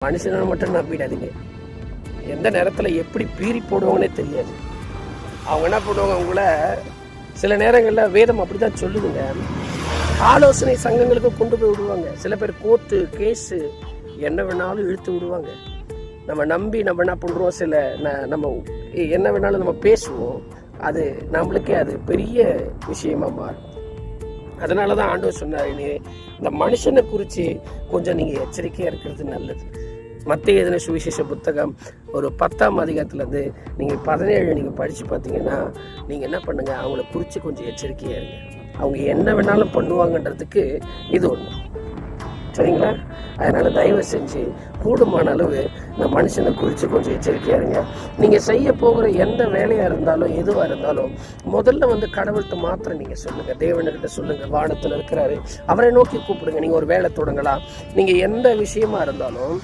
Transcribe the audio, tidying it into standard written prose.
மனுஷனை மட்டும் நம்பிடாதீங்க. எந்த நேரத்தில் எப்படி பீறி போடுவாங்கன்னே தெரியாது. அவங்க என்ன பண்ணுவாங்க, அவங்கள சில நேரங்களில் வேதம் அப்படி தான் சொல்லுதுங்க, ஆலோசனை சங்கங்களுக்கு கொண்டு போய் விடுவாங்க. சில பேர் கோர்ட்டு கேஸு என்ன வேணாலும் இழுத்து விடுவாங்க. நம்ம நம்பி நம்ம என்ன பண்ணுறோம், நம்ம என்ன வேணாலும் நம்ம பேசுவோம், அது நம்மளுக்கே அது பெரிய விஷயமா மாறும். அதனால தான் ஆண்டவர் சொன்னார், இந்த மனுஷனை குறித்து கொஞ்சம் நீங்கள் எச்சரிக்கையாக இருக்கிறது நல்லது. மத்திய எழுதின சுவிசேஷ புத்தகம் ஒரு 10ஆம் அதிகாரத்துலேருந்து நீங்கள் 17 நீங்கள் படித்து பார்த்தீங்கன்னா, நீங்கள் என்ன பண்ணுங்கள், அவங்கள குறித்து கொஞ்சம் எச்சரிக்கையாக இருங்க. அவங்க என்ன வேணாலும் பண்ணுவாங்கன்றதுக்கு இது ஒன்று, சரிங்களா? அதனால் தயவு செஞ்சு கூடுமான அளவு இந்த மனுஷனை குறித்து கொஞ்சம் எச்சரிக்கையாக இருங்க. நீங்கள் செய்ய போகிற எந்த வேலையாக இருந்தாலும் எதுவாக இருந்தாலும் முதல்ல கடவுள்கிட்ட மாத்திரம் நீங்கள் சொல்லுங்கள், தேவன்கிட்ட சொல்லுங்கள். வானத்தில் இருக்கிறாரு, அவரை நோக்கி கூப்பிடுங்க. நீங்கள் ஒரு வேலை தொடங்கலாம், நீங்கள் எந்த விஷயமா இருந்தாலும்